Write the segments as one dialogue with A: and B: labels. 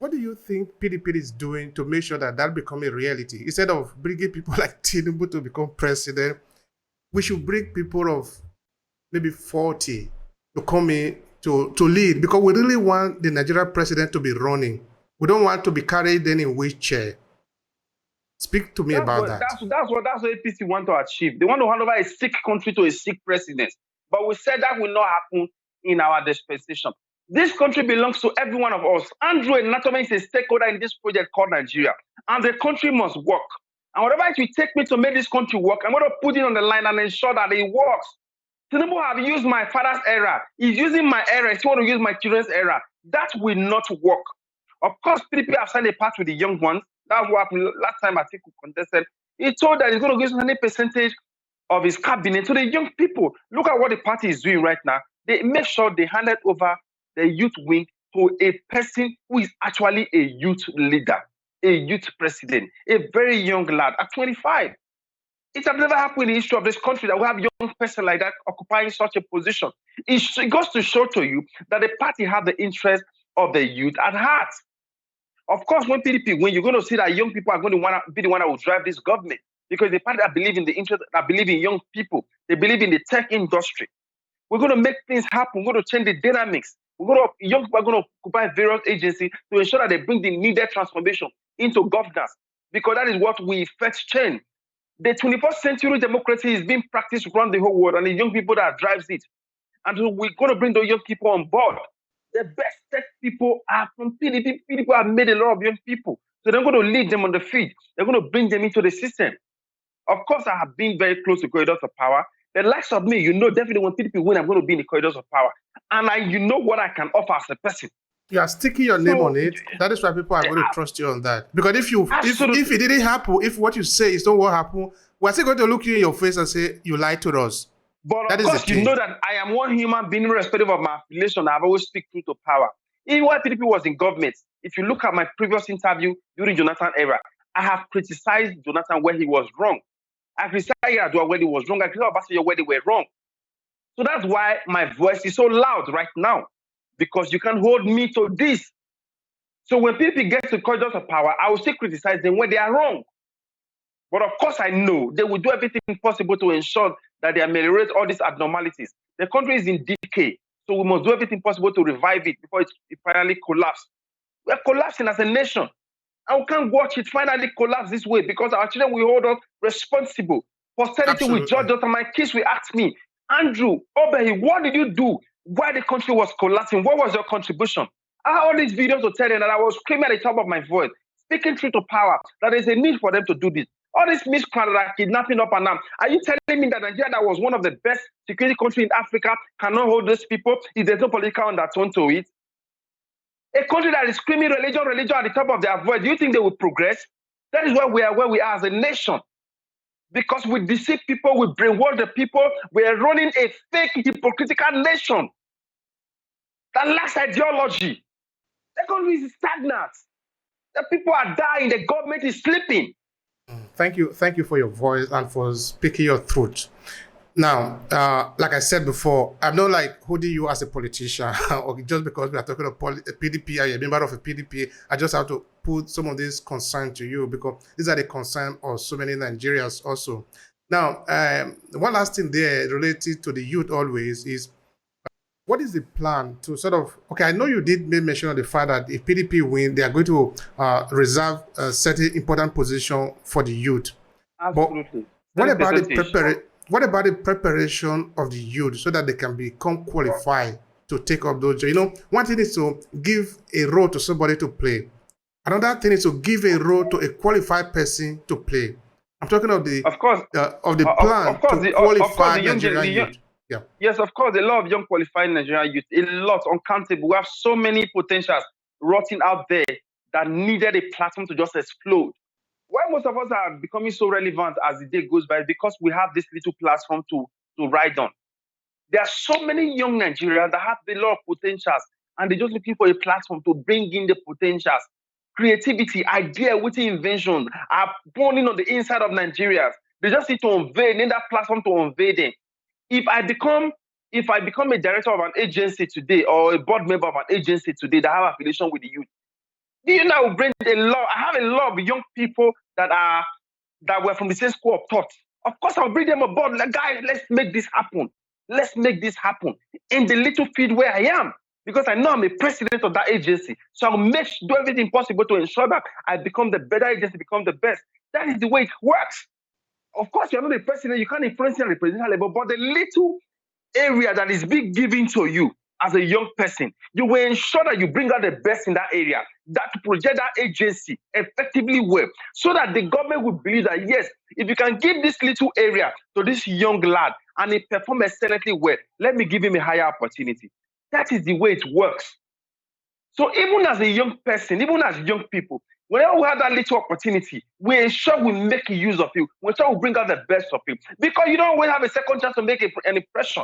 A: What do you think PDP is doing to make sure that that become a reality? Instead of bringing people like Tinubu to become president, we should bring people of maybe 40 to come in to lead, because we really want the Nigerian president to be running. We don't want to be carried in a wheelchair. Speak to me about that.
B: That's what APC want to achieve. They want to hand over a sick country to a sick president. But we said that will not happen in our dispensation. This country belongs to every one of us. Andrew Enantomhen is a stakeholder in this project called Nigeria. And the country must work. And whatever it will take me to make this country work, I'm going to put it on the line and ensure that it works. Tinubu have used my father's era. He's using my era. He want to use my children's era. That will not work. Of course, PDP have signed a pact with the young ones. That's what happened last time I think we contested. He told that he's going to give 100% of his cabinet to the young people. Look at what the party is doing right now. They make sure they handed over the youth wing to a person who is actually a youth leader, a youth president, a very young lad at 25. It has never happened in the history of this country that we have a young person like that occupying such a position. It goes to show to you that the party has the interest of the youth at heart. Of course, when PDP win, you're going to see that young people are going to be the one that will drive this government, because the party that believe in the interest, that believe in young people, they believe in the tech industry. We're going to make things happen. We're going to change the dynamics. Young people are going to occupy various agencies to ensure that they bring the needed transformation into governance, because that is what we first change. The 21st century democracy is being practiced around the whole world, and the young people that drives it. And so we're going to bring the young people on board. The best tech people are from PDP. PDP have made a lot of young people. So they're going to lead them on the field. They're going to bring them into the system. Of course, I have been very close to corridors of power. The likes of me, definitely when PDP win, I'm going to be in the corridors of power. And you know what I can offer as a person.
A: You are sticking your name on it. That is why people are going to trust you on that. Because if it didn't happen, if what you say is not what happened, we're still going to look you in your face and say you lied to us.
B: But of course, you know that I am one human being, irrespective of my affiliation. I've always speak truth to power. Even while PDP was in government, if you look at my previous interview during Jonathan era, I have criticized Jonathan where he was wrong. I criticized Adua where he was wrong. I criticized Obasanjo where they were wrong. So that's why my voice is so loud right now, because you can hold me to this. So when PDP gets to corridors of power, I will still criticize them when they are wrong. But of course, I know they will do everything possible to ensure that they ameliorate all these abnormalities. The country is in decay, so we must do everything possible to revive it before it finally collapses. We are collapsing as a nation, and we can't watch it finally collapse this way, because our children will hold us responsible. Posterity will judge us, and my kids will ask me, Andrew, Obehi, what did you do while the country was collapsing? What was your contribution? I have all these videos to tell them that I was screaming at the top of my voice, speaking truth to power, that there's a need for them to do this. All these miscreants that are kidnapping up and down. Are you telling me that Nigeria, that was one of the best security countries in Africa, cannot hold these people if there's no political undertone to it? A country that is screaming religion at the top of their voice, do you think they will progress? That is where we are as a nation. Because we deceive people, we brainwash the people, we are running a fake, hypocritical nation that lacks ideology. The country is stagnant. The people are dying, the government is sleeping.
A: Thank you for your voice and for speaking your truth. Now, like I said before, I'm not like holding you as a politician, or just because we are talking about PDP, are you a member of a PDP, I just have to put some of these concerns to you, because these are the concerns of so many Nigerians also. Now, one last thing there related to the youth always is, what is the plan to sort of, okay, I know you did make mention of the fact that if PDP win, they are going to reserve a certain important position for the youth.
B: Absolutely.
A: But what about the preparation of the youth so that they can become qualified to take up those jobs? One thing is to give a role to somebody to play. Another thing is to give a role to a qualified person to play. I'm talking of the plan to qualify Nigerian youth. Yeah.
B: Yes, of course, a lot of young qualified Nigerian youth, a lot, uncountable. We have so many potentials rotting out there that needed a platform to just explode. Why most of us are becoming so relevant as the day goes by, because we have this little platform to ride on. There are so many young Nigerians that have a lot of potentials, and they're just looking for a platform to bring in the potentials. Creativity, idea, witty invention are burning on the inside of Nigerians. They just need to unveil, need that platform to unveil them. If I become a director of an agency today, or a board member of an agency today that have affiliation with the youth, Do you know I will bring a lot? I have a lot of young people that were from the same school of thought. Of course, I'll bring them aboard. Like, guys, let's make this happen. Let's make this happen in the little field where I am. Because I know I'm a president of that agency. So I'll do everything possible to ensure that I become the better agency, become the best. That is the way it works. Of course, you're not the president, you can't influence at the presidential level, but the little area that is being given to you as a young person, you will ensure that you bring out the best in that area, that to project that agency effectively well, so that the government will believe that, yes, if you can give this little area to this young lad and he performs excellently well, let me give him a higher opportunity. That is the way it works. So even as a young person, even as young people, whenever we have that little opportunity, we ensure we make use of it. We ensure we bring out the best of it. Because you don't always have a second chance to make an impression.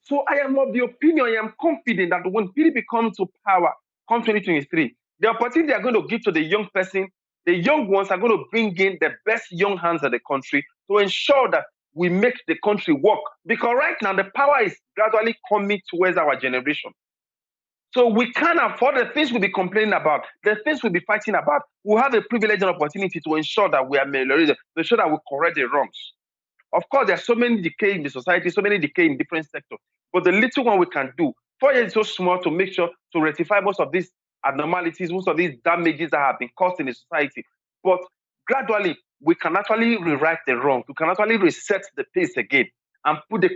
B: So I am of the opinion, I am confident that when PDP comes to power, come 2023, the opportunity they are going to give to the young person, the young ones are going to bring in the best young hands of the country to ensure that we make the country work. Because right now, the power is gradually coming towards our generation. So we can't afford the things we'll be complaining about, the things we'll be fighting about. We'll have a privilege and opportunity to ensure that we are ameliorated, to ensure that we correct the wrongs. Of course, there are so many decay in the society, so many decay in different sectors. But the little one we can do, 4 years is so small to make sure to rectify most of these abnormalities, most of these damages that have been caused in the society. But gradually, we can actually rewrite the wrong. We can actually reset the pace again and put the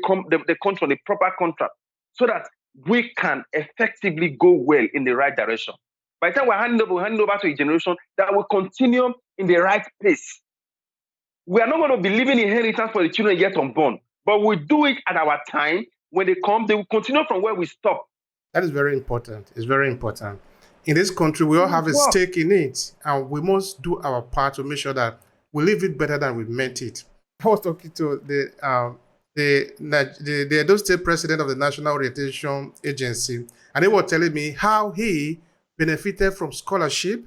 B: country on the proper contract so that we can effectively go well in the right direction. By the time we're handing over to a generation that will continue in the right pace. We are not going to be leaving inheritance for the children yet unborn, but we do it at our time. When they come, they will continue from where we stop.
A: That is very important. It's very important. In this country, we all have a stake in it, and we must do our part to make sure that we live it better than we meant it. I was talking to the Edo State President of the National Orientation Agency, and they were telling me how he benefited from scholarship.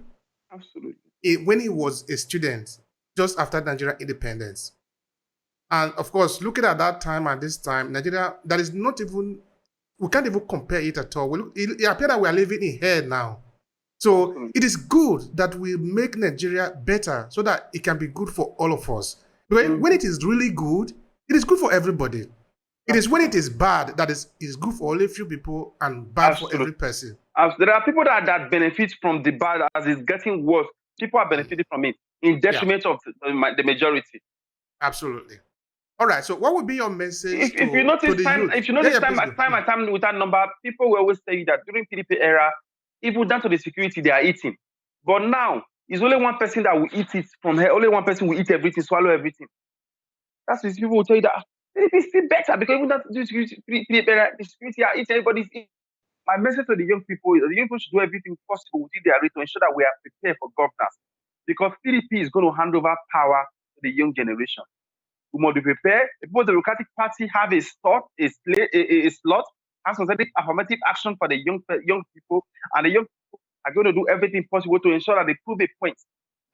B: Absolutely.
A: When he was a student, just after Nigeria independence. And of course, looking at that time and this time, Nigeria, that is not even, we can't even compare it at all. It appears that we are living in hell now. So it is good that we make Nigeria better so that it can be good for all of us. Because when it is really good, it is good for everybody. It is when it is bad that is good for only a few people and bad for every person.
B: There are people that benefit from the bad as it's getting worse. People are benefiting from it in detriment of the majority.
A: Absolutely. All right. So, what would be your message
B: if you notice, time without number, people will always say that during PDP era, even down to the security, they are eating. But now, it's only one person that will eat it from here. Only one person will eat everything, swallow everything. That's what people will tell you that PDP is still better because even that the security are eating, everybody's eating. My message to the young people is that the young people should do everything possible within their right to ensure that we are prepared for governance. Because PDP is going to hand over power to the young generation. We must be prepared. The People's Democratic Party have a slot, has specific affirmative action for the young people, and the young people are going to do everything possible to ensure that they prove a point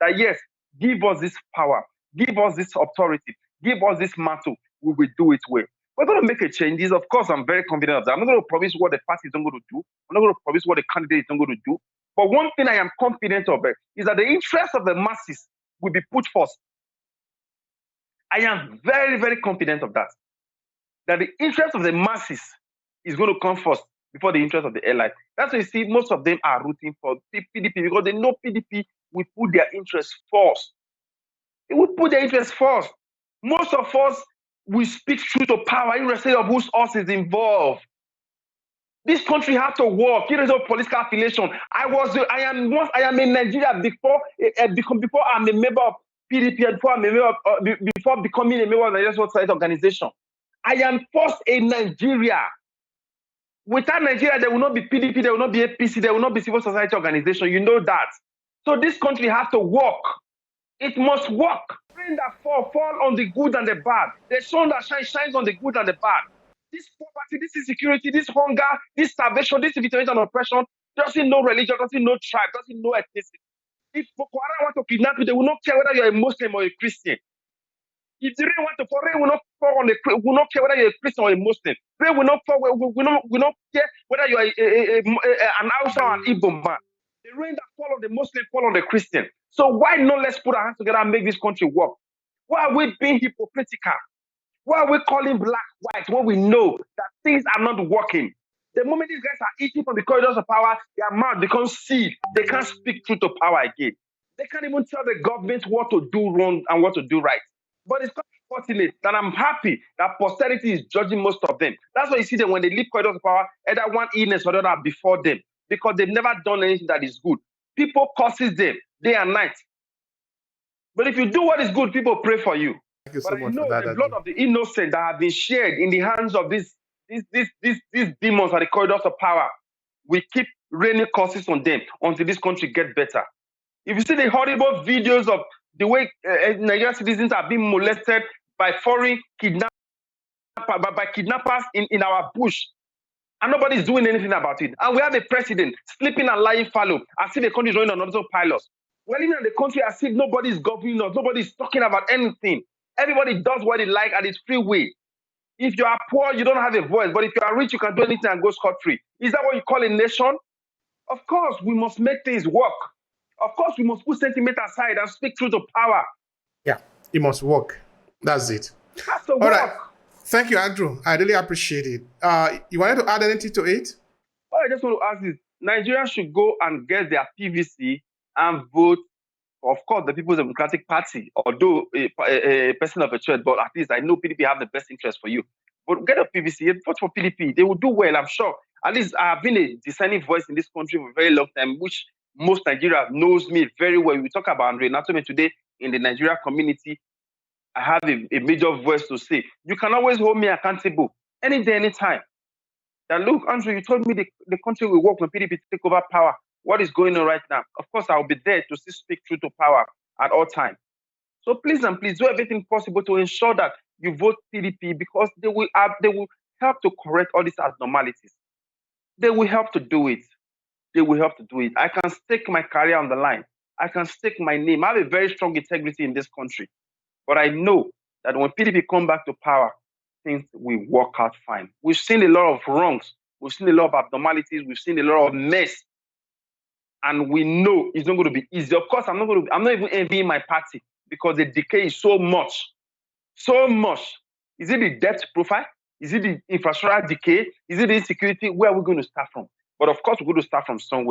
B: that yes, give us this power, give us this authority, give us this mantle, we will do it well. We're going to make a changes. Of course, I'm very confident of that. I'm not going to promise what the party is not going to do. I'm not going to promise what the candidate is not going to do. But one thing I am confident of is that the interest of the masses will be put first. I am very, very confident of that. That the interest of the masses is going to come first before the interest of the airline. That's why you see most of them are rooting for PDP because they know PDP will put their interest first. They will put their interest first. Most of us will speak truth to power irrespective of whose us is involved. This country has to work, irrespective of political affiliation. I am in Nigeria before I'm a member of PDP and before becoming a member of the National Society organization. I am first in Nigeria. Without Nigeria, there will not be PDP, there will not be APC, there will not be civil society organization. You know that. So this country has to work. It must work. Rain that fall on the good and the bad. The sun that shines on the good and the bad. This poverty, this insecurity, this hunger, this starvation, this victimization and oppression doesn't know religion, doesn't know tribe, doesn't know ethnicity. If Boko Haram want to kidnap you, they will not care whether you're a Muslim or a Christian. If the rain want to fall, rain will not fall on will not care whether you're a Christian or a Muslim. Rain will not fall, will not care whether you're an Hausa or an Igbo man. The rain that fall on the Muslim, fall on the Christian. So why not let's put our hands together and make this country work? Why are we being hypocritical? Why are we calling black white when we know that things are not working? The moment these guys are eating from the corridors of power, their mouth becomes sealed. They can't speak truth to power again. They can't even tell the government what to do wrong and what to do right. But it's not unfortunate that I'm happy that posterity is judging most of them. That's why you see them when they leave corridors of power, either one illness or the other before them, because they've never done anything that is good. People curses them day and night. But if you do what is good, people pray for you.
A: Thank you
B: But
A: so
B: I
A: much
B: know
A: for that.
B: the blood of the innocent that have been shared in the hands of these demons at the corridors of power will keep raining curses on them until this country gets better. If you see the horrible videos of the way Nigerian citizens are being molested by foreign kidnappers in our bush, and nobody's doing anything about it. And we have a president sleeping and lying fallow as if the country is running on autopilot. We're living in the country as if nobody's governing us, nobody's talking about anything. Everybody does what they like and it's free will. If you are poor, you don't have a voice. But if you are rich, you can do anything and go scot-free. Is that what you call a nation? Of course, we must make things work. Of course, we must put sentiment aside and speak truth to power.
A: Yeah, it must work. That's it.
B: It has to
A: All
B: work.
A: right. Thank you, Andrew. I really appreciate it. You wanted to add anything to it?
B: What I just want to ask is, Nigeria should go and get their PVC and vote, of course, the People's Democratic Party, although a person of a church, but at least I know PDP have the best interest for you. But get a PVC, vote for PDP. They will do well, I'm sure. At least I have been a discerning voice in this country for a very long time, which most Nigerians knows me very well. We talk about Enantomhen today in the Nigeria community. I have a major voice to say. You can always hold me accountable any day, anytime. That look, Andrew, you told me the country will work when PDP take over power. What is going on right now? Of course, I will be there to still speak truth to power at all times. So please and please do everything possible to ensure that you vote PDP, because they will help to correct all these abnormalities. They will help to do it. They will help to do it. I can stake my career on the line. I can stake my name. I have a very strong integrity in this country. But I know that when PDP come back to power, things will work out fine. We've seen a lot of wrongs. We've seen a lot of abnormalities. We've seen a lot of mess. And we know it's not going to be easy. Of course, I'm not even envying my party, because the decay is so much. So much. Is it the debt profile? Is it the infrastructure decay? Is it the insecurity? Where are we going to start from? But of course, we're going to start from somewhere.